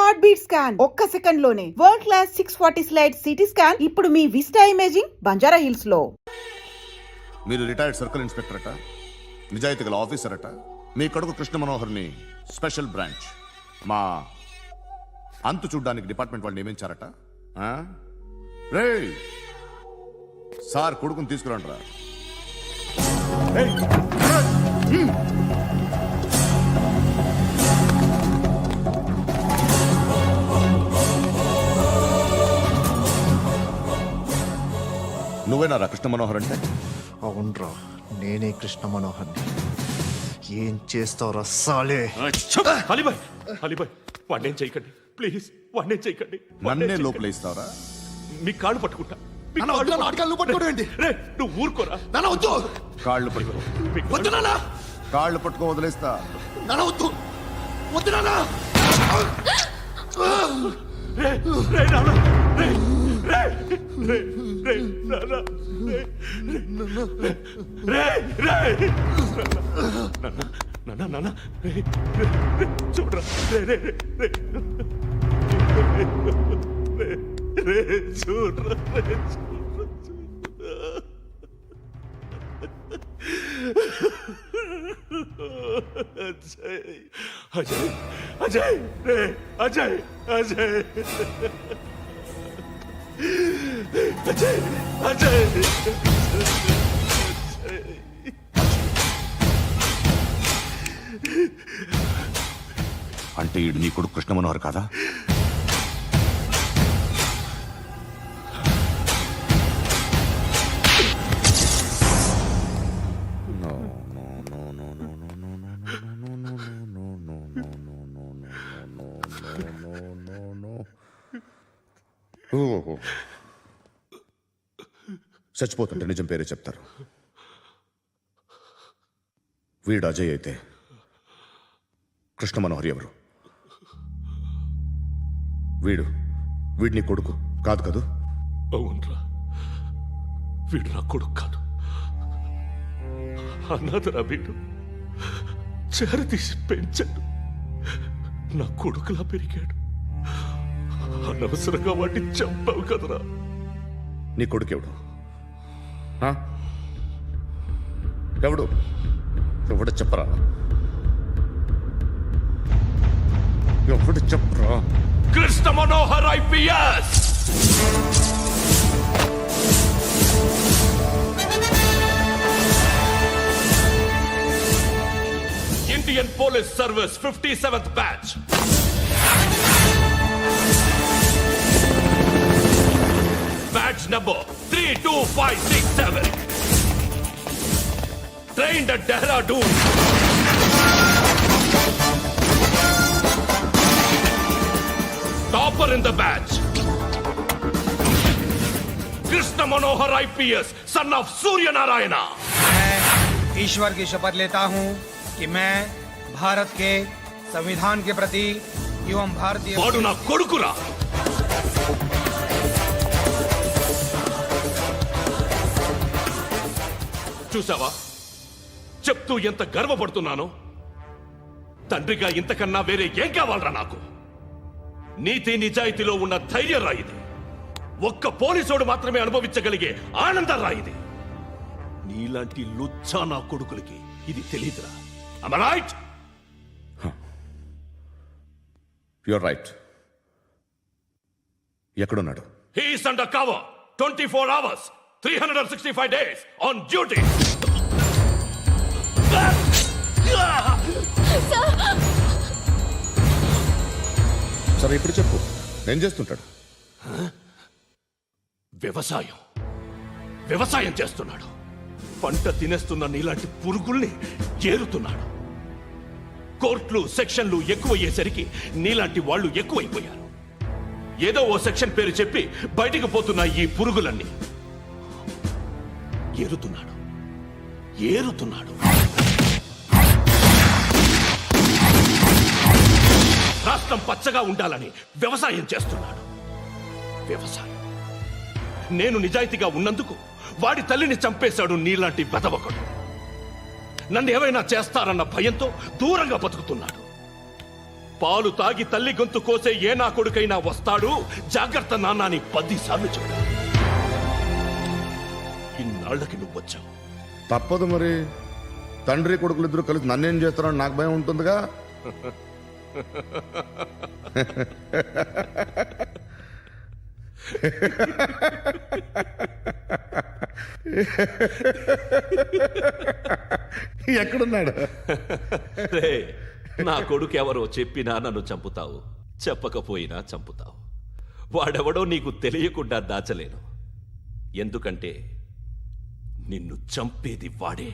Heart beat scan ఒక్క second లోనే world class 640 slide CT scan ఇప్పుడు మీ విస్టా ఇమేజింగ్ బంజారా హిల్స్ లో. మీరు రిటైర్డ్ సర్కిల్ ఇన్స్పెక్టర్ అట, నిజాయితీ గల ఆఫీసర్ అట. మీ కొడుకు కృష్ణ మనోహర్ని స్పెషల్ బ్రాంచ్ మా అంతు చూడ్డానికి డిపార్ట్మెంట్ వాళ్ళు నియమించారట. రే సార్ కొడుకుని తీసుకురండిరా. నువ్వేనారా కృష్ణ మనోహర్ అంటే? అవునరా, నేనే కృష్ణ మనోహర్ని. ఏం చేస్తావురా సాలే? అలీబాయ్ వాడినేం చేయకండి ప్లీజ్, వాడినేం చేయకండి. నన్నే లోపల ఇస్తావరా? మీ కాళ్ళు పట్టుకుంటా. నువ్వు ఊరుకోరా. కాళ్ళు పట్టుకో. కాళ్ళు పట్టుకో వదిలేస్తా. చూడరా చూడరా అజయ్ అజయ్ అజయ్ అజయ్ అజయ్ అజయ్ అజయ్ అంటే ఈడు నీ కొడుకు కృష్ణ మనోహర్ కాదా? చచ్చిపోతుంటే నిజం పేరే చెప్తారు. వీడు అజయ్ అయితే కృష్ణ మనోహర్ ఎవరు? వీడిని కొడుకు కాదు కదూ? అవునరా, వీడు నా కొడుకు కాదు. అన్నదరా వీడు చేరతీసి పెంచాడు. నా కొడుకులా పెరిగాడు. అనవసరంగా వాడిని చంపావు కదరా. నీ కొడుకు ఎవడు? ఎవడు ఎవడు చెప్పరా? ఎవడు చెప్పరా? Krishna Manohar IPS. Indian police service 57th batch. Batch number 32567. Trained at Dehradun. Topper in the batch. Krishna Manohar IPS, son of Surya Narayana. मैं ईश्वर की शपथ लेता हूं कि मैं भारत के संविधान के प्रति एवं भारतीय वाडु ना कोडुकुरा. చూసావా చెప్తూ ఎంత గర్వపడుతున్నానో? తండ్రిగా ఇంతకన్నా వేరే ఏం కావాలరా నాకు? నీతి నిజాయితీలో ఉన్న ధైర్యం రాయిది. ఒక్క పోలీసోడు మాత్రమే అనుభవించగలిగే ఆనందం రాయిది. నీలాంటి లుచ్చా నా కొడుకులకి ఇది తెలీదురా. Am I right? You're right. ఎక్కడున్నాడు? He is under cover 24 hours 365 days on duty. సరే ఇప్పుడు చెప్పు, ఏం చేస్తుంటాడు? వ్యవసాయం చేస్తున్నాడు. పంట తినేస్తున్న నీలాంటి పురుగుల్ని ఏరుతున్నాడు. కోర్టులు సెక్షన్లు ఎక్కువయ్యేసరికి నీలాంటి వాళ్ళు ఎక్కువైపోయారు. ఏదో ఓ సెక్షన్ పేరు చెప్పి బయటికి పోతున్న ఈ పురుగులన్నీ ఏరుతున్నాడు. రాష్ట్రం పచ్చగా ఉండాలని వ్యవసాయం చేస్తున్నాడు. నేను నిజాయితీగా ఉన్నందుకు వాడి తల్లిని చంపేశాడు నీలాంటి వెధవకుడు. నన్ను ఏమైనా చేస్తారన్న భయంతో దూరంగా బతుకుతున్నాడు. పాలు తాగి తల్లి గొంతు కోసే ఏ నా కొడుకైనా వస్తాడు, జాగ్రత్త నాన్న అని 10 సార్లు చెప్పా. ఇన్నాళ్ళకి నువ్వు వచ్చావు. తప్పదు మరి, తండ్రి కొడుకులు ఇద్దరు కలిసి నన్నేం చేస్తారని నాకు భయం ఉంటుందిగా. ఎక్కడున్నాడు? రే, నా కొడుకు ఎవరో చెప్పినా నన్ను చంపుతావు, చెప్పకపోయినా చంపుతావు. వాడెవడో నీకు తెలియకుండా దాచలేను. ఎందుకంటే నిన్ను చంపేది వాడే.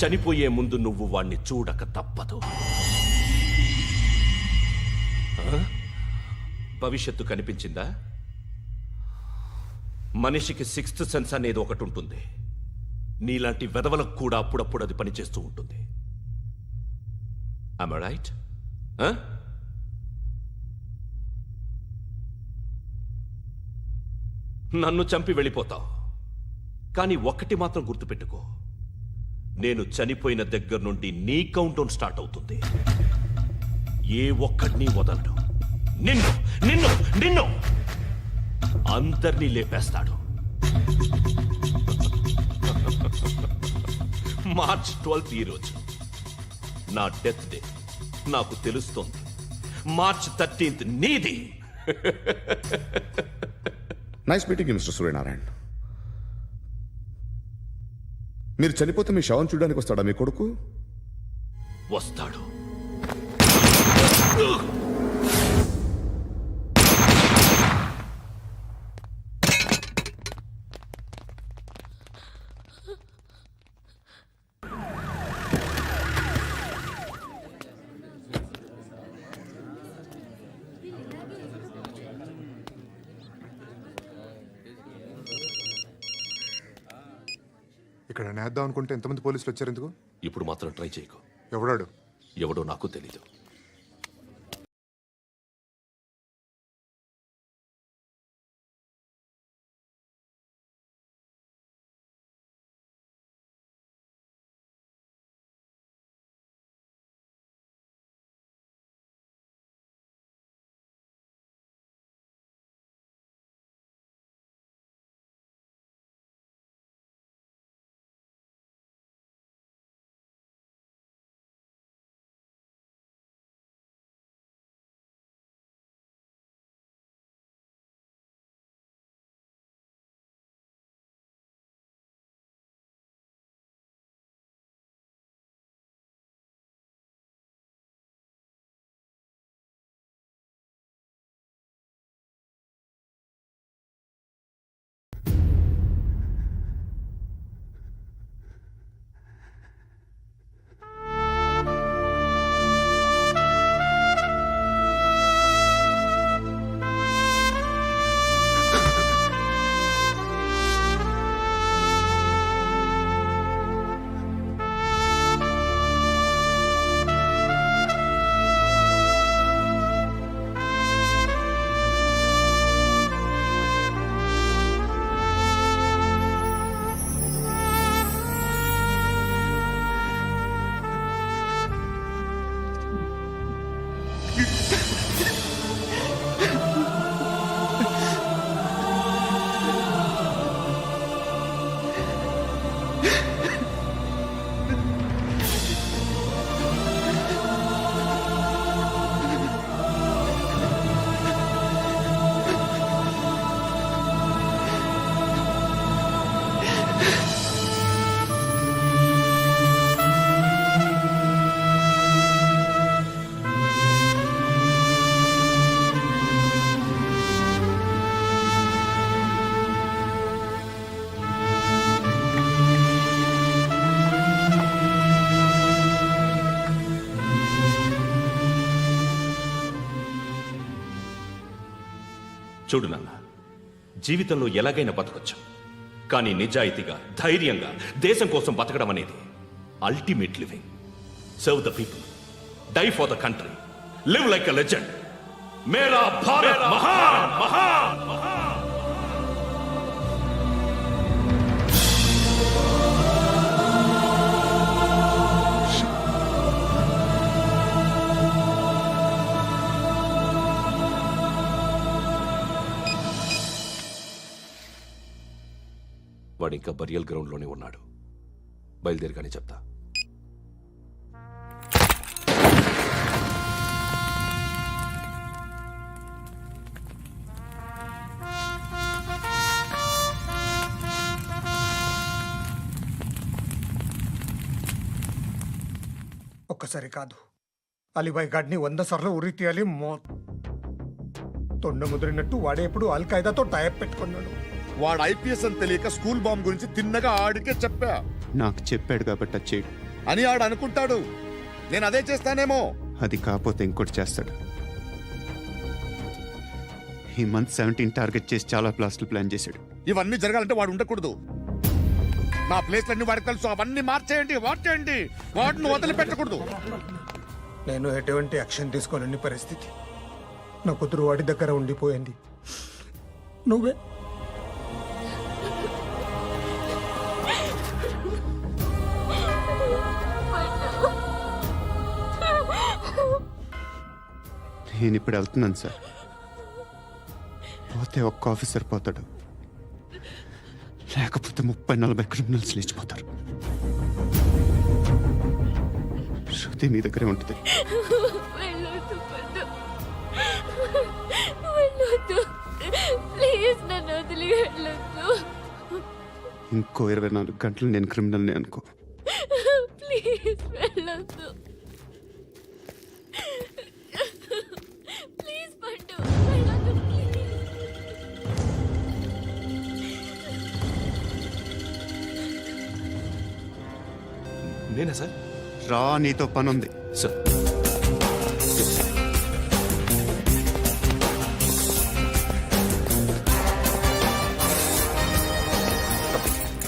చనిపోయే ముందు నువ్వు వాణ్ణి చూడక తప్పదు. ఆ? భవిష్యత్తు కనిపించిందా? మనిషికి 6th సెన్స్ అనేది ఒకటి ఉంటుంది. నీలాంటి వెధవలకు కూడా అప్పుడప్పుడు అది పనిచేస్తూ ఉంటుంది. Am I right? నన్ను చంపి వెళ్ళిపోతావు, కానీ ఒక్కటి మాత్రం గుర్తుపెట్టుకో, నేను చనిపోయిన దగ్గర నుండి నీ కౌంటౌన్ స్టార్ట్ అవుతుంది. ఏ ఒక్కడిని వదలడు. నిన్ను నిన్ను నిన్ను అందరినీ లేపేస్తాడు. మార్చ్ 12th ఈ రోజు నా డెత్ డే. నాకు తెలుస్తోంది. మార్చ్ 13th నీది. Nice meeting mister Suryanarayana. మీరు చనిపోతే మీ శవం చూడడానికి వస్తాడా మీ కొడుకు? వస్తాడు. ఇక్కడ నేద్దాం అనుకుంటే ఎంతమంది పోలీసులు వచ్చారు ఎందుకు? ఇప్పుడు మాత్రం ట్రై చేయకు. ఎవడాడు? ఎవడో నాకు తెలీదు. చూడు నాన్న, జీవితంలో ఎలాగైనా బతకొచ్చు, కానీ నిజాయితీగా, ధైర్యంగా దేశం కోసం బతకడం అనేది ultimate living. Serve the people, die for the country, live like a legend. మేరా భారత్ మహాన్ మహాన్ మహాన్. వాడు ఇంకా బరియల్ గ్రౌండ్లోనే ఉన్నాడు. బయలుదేరిగానే చెప్తా. ఒక్కసారి కాదు, అలీబాయ్ గాడిని 100 సార్లు ఉరి తీయాలి. తొండ ముదిరినట్టు వాడే ఎప్పుడు అల్ ఖైదాతో టైప్ పెట్టుకున్నాడు. వాడు ఐపీఎస్ అని తెలియక స్కూల్ బాంబ్ గురించి తిన్నగా ఆడికే చెప్పా నాకు చెప్పాడు కాబట్టి అది చేయడు. అని ఆడు అనుకుంటాడు. నేను అదే చేస్తానేమో. అది కాకపోతే ఇంకోటి చేస్తాడు. ఈ మంత్ 17 టార్గెట్ చేసి చాలా ప్లాస్టులు ప్లాన్ చేశాడు. ఇవన్నీ జరగాలంటే వాడు ఉండకూడదు. నా ప్లేస్లన్నీ వాడికి తెలుసు. అవన్నీ మార్చేయండి, వాటేయండి. వాటిని వదిలిపెట్టకూడదు. నేను ఎటువంటి యాక్షన్ తీసుకోలేని పరిస్థితి. నా కూతురు వాడి దగ్గర ఉండిపోయింది. నువ్వే నేను ఇప్పుడు వెళ్తున్నాను సార్. పోతే ఒక్క ఆఫీసర్ పోతాడు, లేకపోతే 30-40 క్రిమినల్స్ లేచిపోతారు. శృతి మీ దగ్గరే ఉంటుంది. వెళ్ళొద్దు పండు, వెళ్ళొద్దు ప్లీజ్, నన్ను వదిలి వెళ్ళొద్దు ఇంకో 24 గంటలు నేను క్రిమినల్ని అనుకో. ప్లీజ్ వెళ్ళొద్దు, ప్లీజ్ పండు వెళ్ళొద్దు ప్లీజ్. నేనా సార్? రా, నీతో పని ఉంది. సార్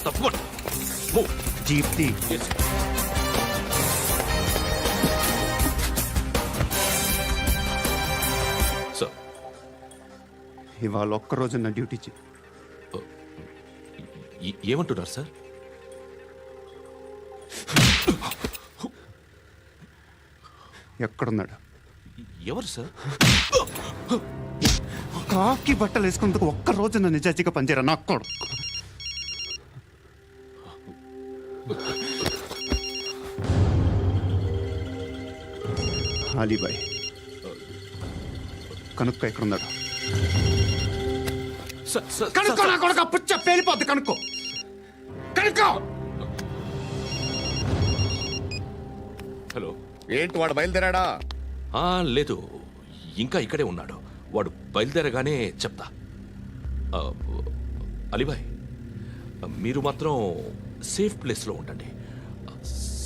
తప్పకుండా. జీప్తి సార్, ఇవాళ ఒక్కరోజు నా డ్యూటీ చేయి. ఏమంటున్నారు సార్? ఎక్కడున్నాడు? ఎవరు సార్? కాకి బట్టలు వేసుకున్నందుకు ఒక్కరోజు నా నిజాజీగా పనిచేయరా నా కొడుకు. అలీబాయ్ కనుక్కో, ఎక్కడున్నాడు? కనుక్కో నా కొడుకు. పుచ్చ పేలిపోద్ది. కనుక్కో, కనుక్కో. హలో. ఏంటి వాడు బయలుదేరాడా? లేదు, ఇంకా ఇక్కడే ఉన్నాడు. వాడు బయలుదేరగానే చెప్తా. అలీబాయ్, మీరు మాత్రం సేఫ్ ప్లేస్లో ఉండండి,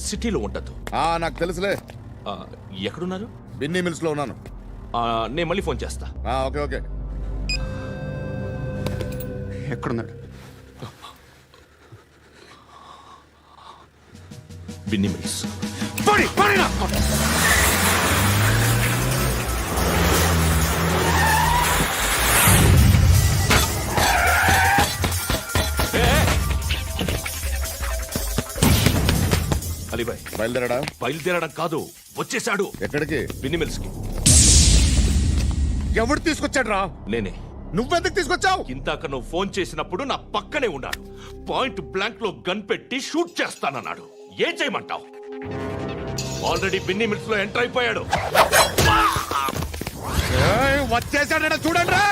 సిటీలో ఉండద్దు. నాకు తెలుసులే. ఎక్కడున్నారు? బిన్నీ మిల్స్ లో ఉన్నాను. నేను మళ్ళీ ఫోన్ చేస్తా. Okay okay. ఎక్కడున్నాడు? బిన్నీ మిల్స్. అలీబాయ్ బయలుదేరాడా? బయలుదేరడం కాదు, వచ్చేశాడు. ఎక్కడికి? బిన్నీ మిల్స్ కి. ఎవడు తీసుకొచ్చాడు రా? నేనే. నువ్వెందుకు తీసుకొచ్చావు? ఇందాక నువ్వు ఫోన్ చేసినప్పుడు నా పక్కనే ఉన్నాడు. పాయింట్ బ్లాంక్ లో గన్ పెట్టి షూట్ చేస్తానన్నాడు. ఏం చేయమంటావు? ఆల్రెడీ బిన్నీ మిల్స్ లో ఎంటర్ అయిపోయాడు. వచ్చేసాడ చూడండి రా.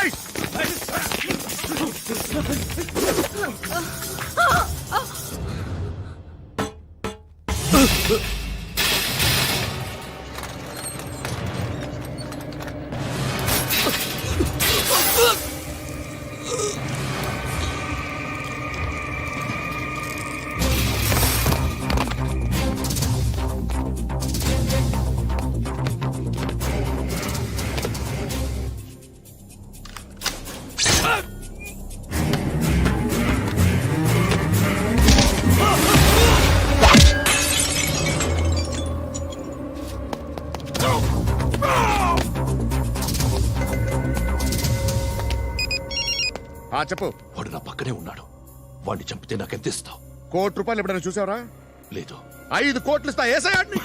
చెప్పు. వాడు నా పక్కనే ఉన్నాడు. వాడిని చంపితే నాకెంత ఇస్తావు? ₹1 కోటి ఎప్పుడైనా చూసావరా? లేదు. 5 కోట్లు ఇస్తా. ఏసయాడిని.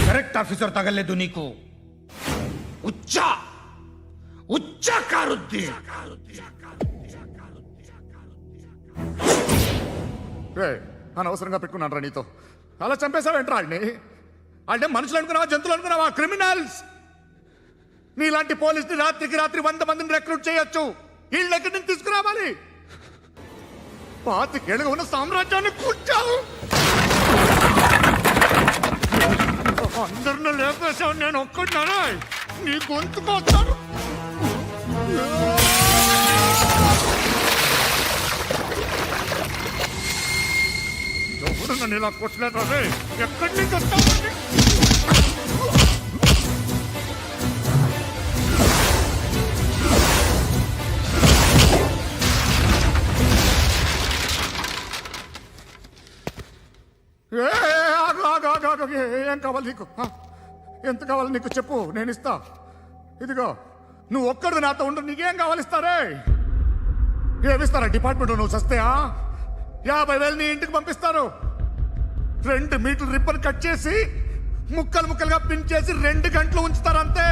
करेक्ट ऑफिसर तगल्ले दुनी को ఉచ్చా ఉచ్చా కారుద్దీన్ అనవసరంగా పెట్టుకున్నాను రా నీతో అలా చంపేశావేంట్రా ఆడిని అంటే మనుషులు అనుకున్నావా జంతువులు అనుకున్నావా క్రిమినల్స్ నీలాంటి పోలీసుని రాత్రికి రాత్రి 100 మందిని రిక్రూట్ చేయొచ్చు వీళ్ళు ఎక్కడి నుంచి తీసుకురావాలి 25 ఏళ్ళుగా ఉన్న సామ్రాజ్యాన్ని కూర్చావు అందరిని లేపేశావు నేను ఒక్కడినానా నీ గొంతుకొస్తాను ఎవరు నన్ను ఇలా కొట్టలేదు రే ఎక్కడి నుంచి వస్తావు ఏం కావాలి నీకు ఎంత కావాలి నీకు చెప్పు నేను ఇస్తా ఇదిగో నువ్వు ఒక్కడు నాతో ఉండు నీకేం కావాలి ఇస్తారే ఏమిస్తారా డిపార్ట్మెంట్ నువ్వు చస్తేయా 50,000 నీ ఇంటికి పంపిస్తారు 2 మీటర్లు రిబ్బన్ కట్ చేసి ముక్కలు ముక్కలుగా పిన్ చేసి 2 గంటలు ఉంచుతారు అంతే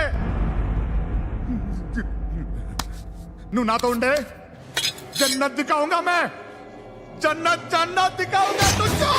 నువ్వు నాతో ఉండే జన్నత్ దిఖాऊंगा मैं जन्नत जन्नत दिखाऊंगा तुझको